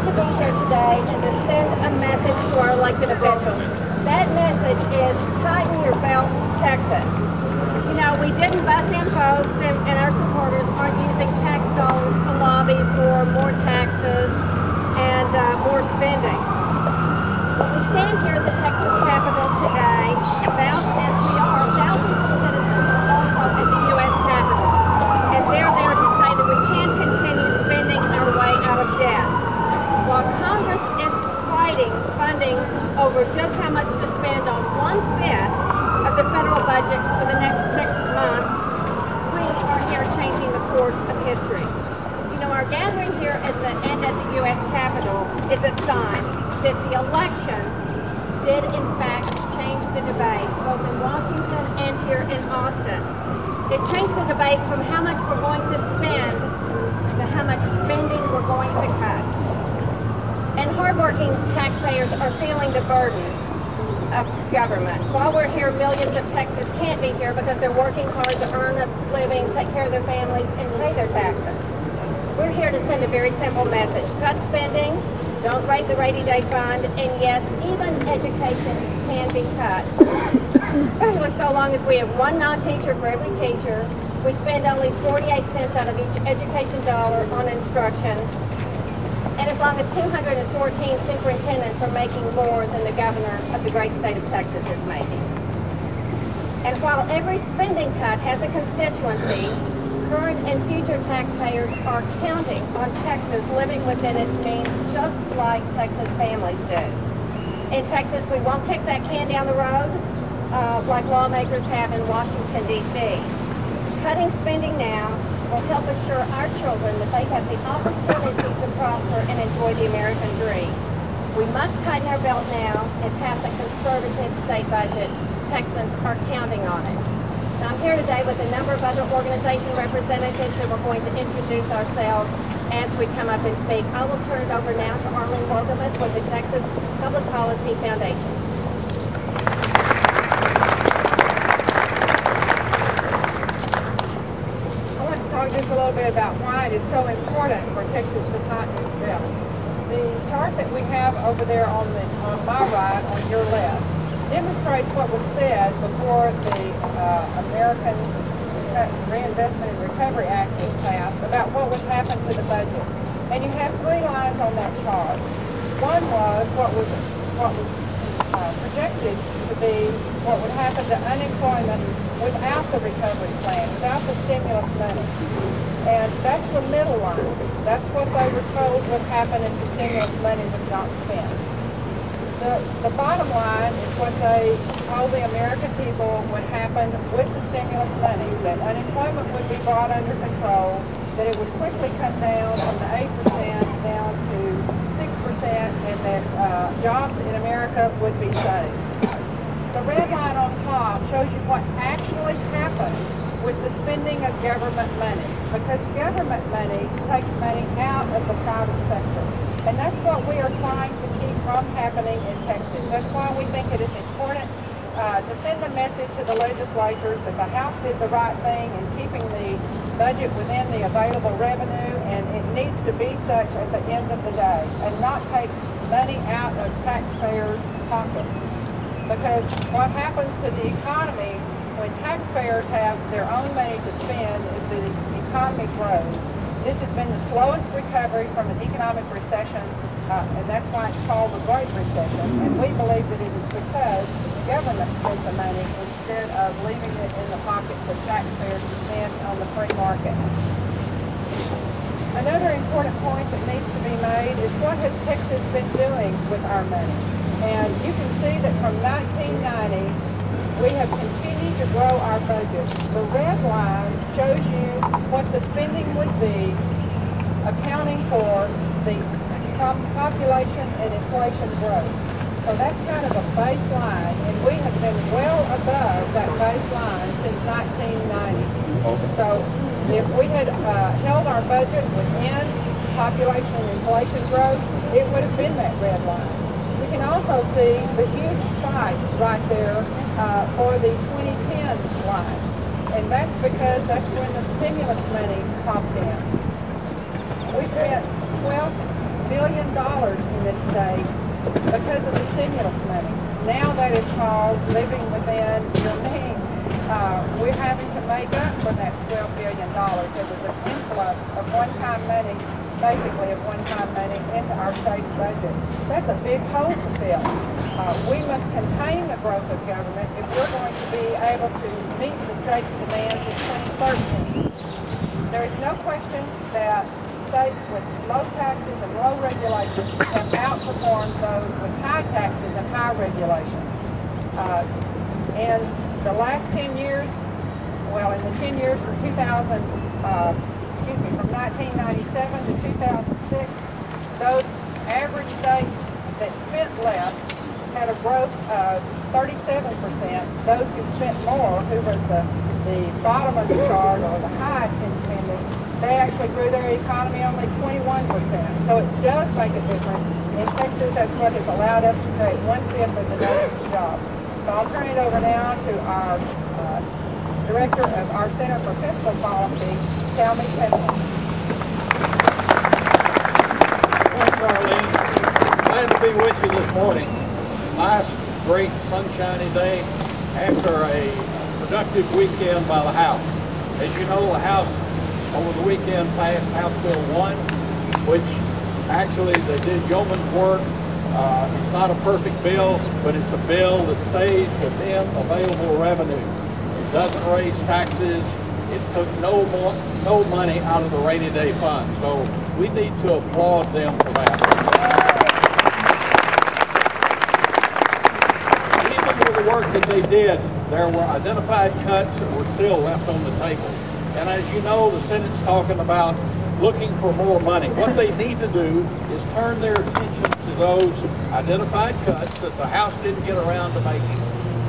wanted to be here today and to send a message to our elected officials. That message is tighten your belts, Texas. You know, we didn't bus in folks, and our supporters aren't using tax dollars to lobby for more taxes and more spending. When we stand here at the Texas Capitol today, as we are, thousands of citizens are also at the U.S. Capitol. And they're there to say that we can't continue spending our way out of debt. While Congress is fighting funding over just how much to spend on 1/5 of the federal budget for the next 6 months, we are here changing the course of history. You know, our gathering here at the U.S. Capitol is a sign that the election did in fact change the debate, both in Washington and here in Austin. It changed the debate from how much we're going to spend to how much spending we're going to cut. And hardworking taxpayers are feeling the burden of government. While we're here, millions of Texans can't be here because they're working hard to earn a living, take care of their families, and pay their taxes. We're here to send a very simple message. Cut spending, don't raid the rainy day fund, and yes, even education can be cut. Especially so long as we have one non-teacher for every teacher. We spend only 48 cents out of each education dollar on instruction. And as long as 214 superintendents are making more than the governor of the great state of Texas is making. And while every spending cut has a constituency, current and future taxpayers are counting on Texas living within its means just like Texas families do. In Texas, we won't kick that can down the road like lawmakers have in Washington, D.C. Cutting spending now will help assure our children that they have the opportunity to prosper and enjoy the American dream. We must tighten our belt now and pass a conservative state budget. Texans are counting on it. Now, I'm here today with a number of other organization representatives, and we're going to introduce ourselves as we come up and speak. I will turn it over now to Arlene Wolgamuth with the Texas Public Policy Foundation. I want to talk just a little bit about why it is so important for Texas to tighten its belt. The chart that we have over there on my right, on your left, demonstrates what was said before the American Reinvestment and Recovery Act was passed about what would happen to the budget. And you have 3 lines on that chart. One was what was projected to be what would happen to unemployment without the recovery plan, without the stimulus money. And that's the middle line. That's what they were told would happen if the stimulus money was not spent. The bottom line is what they told the American people would happen with the stimulus money, that unemployment would be brought under control, that it would quickly come down from the 8% down to 6%, and that jobs in America would be saved. The red line on top shows you what actually happened with the spending of government money, because government money takes money out of the private sector. And that's what we are trying to keep from happening in Texas. That's why we think it is important to send a message to the legislatures that the House did the right thing in keeping the budget within the available revenue, and it needs to be such at the end of the day, and not take money out of taxpayers' pockets. Because what happens to the economy when taxpayers have their own money to spend is the economy grows. This has been the slowest recovery from an economic recession, and that's why it's called the Great Recession. And we believe that it is because the government spent the money instead of leaving it in the pockets of taxpayers to spend on the free market. Another important point that needs to be made is what has Texas been doing with our money? And you can see that from 1990, we have continued to grow our budget. The red line shows you what the spending would be, accounting for the population and inflation growth. So that's kind of a baseline, and we have been well above that baseline since 1990. So if we had held our budget within population and inflation growth, it would have been that red line. We can also see the huge spike right there for the 2010s line. And that's because that's when the stimulus money popped in. We spent billion in this state because of the stimulus money. Now that is called living within your means. We're having to make up for that $12 billion. It was an influx of one-time money, basically of one-time money into our state's budget. That's a big hole to fill. We must contain the growth of government if we're going to be able to meet the state's demands in 2013. There is no question that states with low taxes and low regulation have outperformed those with high taxes and high regulation. In the last 10 years, well, in the 10 years from from 1997 to 2006, those average states that spent less had a growth of 37%. Those who spent more, who were the bottom of the chart or the highest in spending, they actually grew their economy only 21%. So it does make a difference. In Texas, that's what has allowed us to create 1/5 of the nation's jobs. So I'll turn it over now to our Director of our Center for Fiscal Policy, Talmy Teflon. Thanks, Arlene. Glad to be with you this morning. Nice, great, sunshiny day after a productive weekend by the House. As you know, the House over the weekend passed House Bill 1, which actually they did yeoman's work. It's not a perfect bill, but it's a bill that stays within available revenue. It doesn't raise taxes. It took no money out of the rainy day fund. So we need to applaud them for that. Even with the work that they did, there were identified cuts that were still left on the table. And as you know, the Senate's talking about looking for more money. What they need to do is turn their attention to those identified cuts that the House didn't get around to making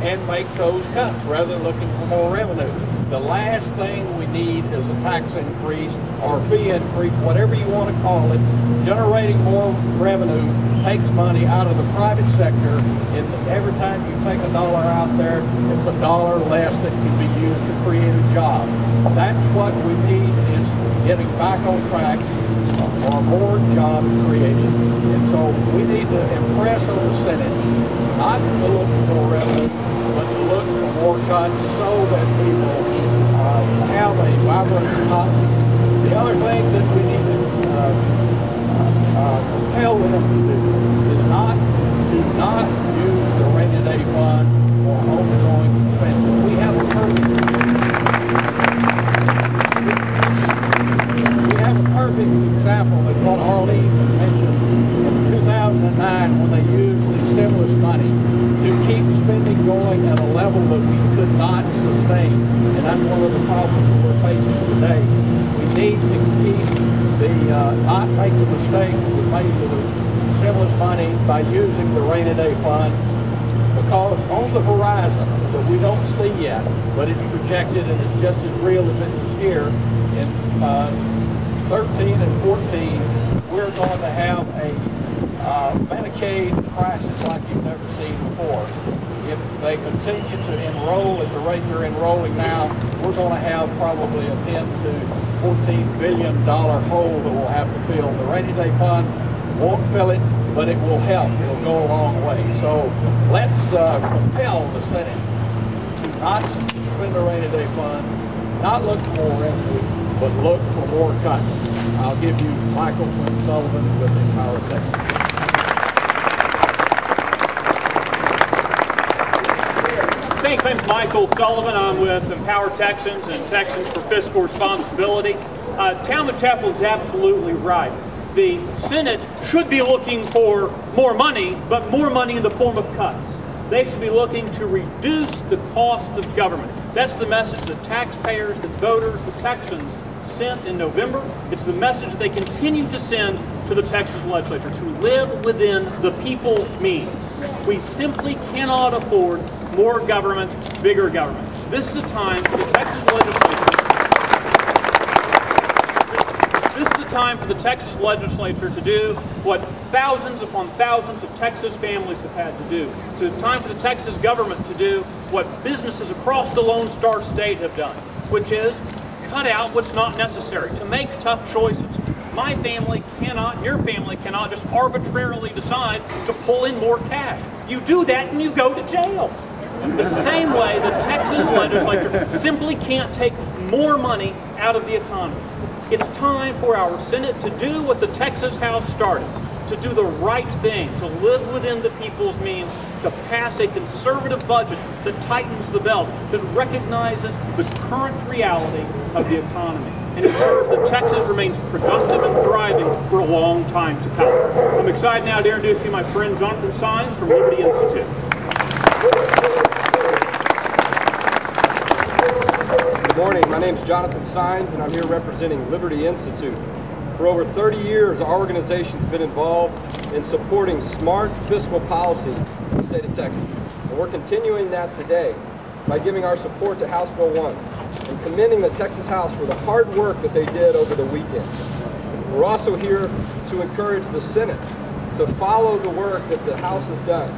and make those cuts rather than looking for more revenue. The last thing we need is a tax increase or fee increase, whatever you want to call it. Generating more revenue takes money out of the private sector, and every time you take $1 out there, it's $1 less that can be used to create a job. That's what we need, is getting back on track for more jobs created. And so we need to impress on the Senate, not to look for more revenue, but to look for more cuts so that people have a vibrant economy. The other thing that we need to compel them to do is not use the rainy day fund for ongoing expenses. We have a perfect example of what Arlene mentioned in 2009 when they used the stimulus money to keep spending going at a level that we could not sustain. And that's one of the problems that we're facing today. We need to keep not make the mistake we made with the stimulus money by using the rainy day fund, because on the horizon that we don't see yet, but it's projected and it's just as real as it was here in 13 and 14, we're going to have a Medicaid crisis like you've never seen before. If they continue to enroll at the rate they're enrolling now, we're going to have probably a $10 to $14 billion hole that we'll have to fill. The rainy day fund won't fill it, but it will help. It'll go a long way. So let's compel the Senate to not spend the rainy day fund, not look for more revenue, but look for more cuts. I'll give you Michael Sullivan with Empower Texans. Thanks, I'm Michael Sullivan. I'm with Empower Texans and Texans for Fiscal Responsibility. Talmy Teflon's absolutely right. The Senate should be looking for more money, but more money in the form of cuts. They should be looking to reduce the cost of government. That's the message that taxpayers, the voters, the Texans sent in November. It's the message they continue to send to the Texas legislature, to live within the people's means. We simply cannot afford more government, bigger government. This is the time for the Texas legislature. This is the time for the Texas legislature to do what thousands upon thousands of Texas families have had to do. It's the time for the Texas government to do what businesses across the Lone Star State have done, which is cut out what's not necessary, to make tough choices. My family cannot, your family cannot just arbitrarily decide to pull in more cash. You do that and you go to jail. The same way the Texas legislature simply can't take more money out of the economy. It's time for our Senate to do what the Texas House started, to do the right thing, to live within the people's means, to pass a conservative budget that tightens the belt, that recognizes the current reality of the economy, and ensures that Texas remains productive and thriving for a long time to come. I'm excited now to introduce you my friend Jonathan Sines from Liberty Institute. Good morning, my name is Jonathan Sines and I'm here representing Liberty Institute. For over 30 years, our organization's been involved in supporting smart fiscal policy in the state of Texas. And we're continuing that today by giving our support to House Bill 1 and commending the Texas House for the hard work that they did over the weekend. We're also here to encourage the Senate to follow the work that the House has done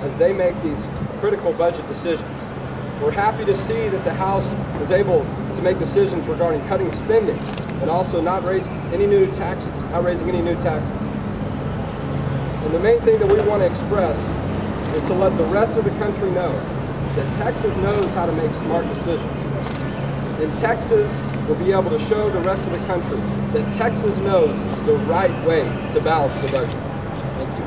as they make these critical budget decisions. We're happy to see that the House was able to make decisions regarding cutting spending and also not raising any new taxes. And the main thing that we want to express is to let the rest of the country know that Texas knows how to make smart decisions. And Texas will be able to show the rest of the country that Texas knows the right way to balance the budget. Thank you.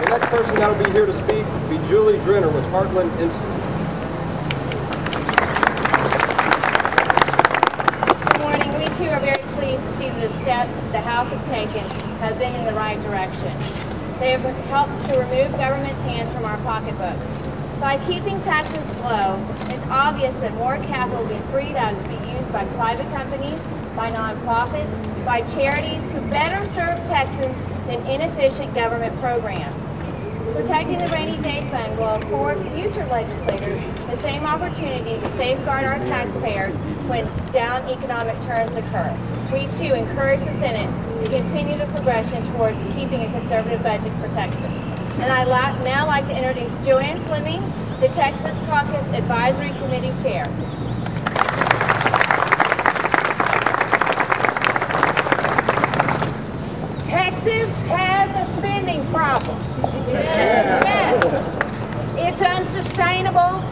The next person that will be here to speak will be Julie Drenner with Heartland Institute. Good morning. We too are very pleased to see that the steps the House has taken have been in the right direction. They have helped to remove government's hands from our pocketbooks. By keeping taxes low, it's obvious that more capital will be freed up to be used by private companies, by nonprofits, by charities who better serve Texans than inefficient government programs. Protecting the rainy day fund will afford future legislators the same opportunity to safeguard our taxpayers when down economic turns occur. We too encourage the Senate to continue the progression towards keeping a conservative budget for Texas. And I'd now like to introduce Joanne Fleming, the Texas Caucus Advisory Committee Chair. Texas has a spending problem. Yes. It's unsustainable.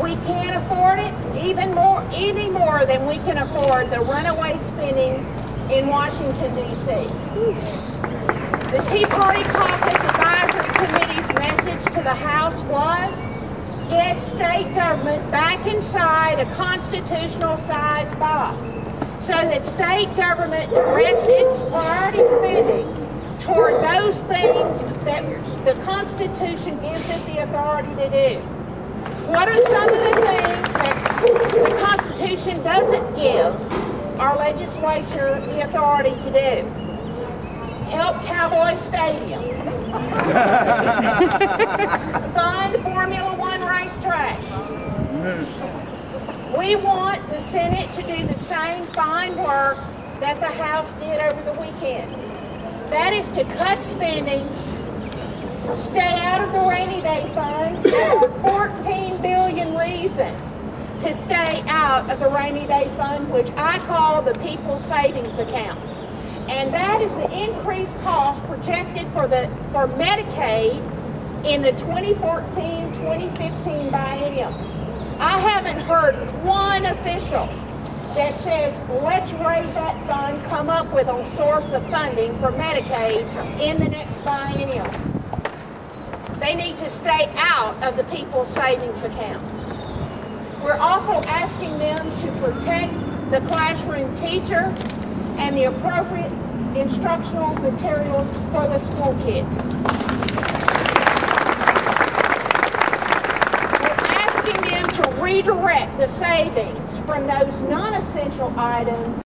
We can't afford it any more than we can afford the runaway spending in Washington, D.C. The Tea Party Caucus Advisory Committee's message to the House was, get state government back inside a constitutional-sized box so that state government directs its priority spending toward those things that the Constitution gives it the authority to do. What are some of the things that the Constitution doesn't give our legislature the authority to do? Help Cowboy Stadium. Fund Formula One racetracks. We want the Senate to do the same fine work that the House did over the weekend. That is to cut spending, stay out of the rainy day fund. There are 14 billion reasons to stay out of the rainy day fund, which I call the People's Savings Account. And that is the increased cost projected for Medicaid in the 2014-2015 biennium. I haven't heard one official that says, let's raise that fund, come up with a source of funding for Medicaid in the next biennium. They need to stay out of the People's Savings Account. We're also asking them to protect the classroom teacher and the appropriate instructional materials for the school kids. We're asking them to redirect the savings from those non-essential items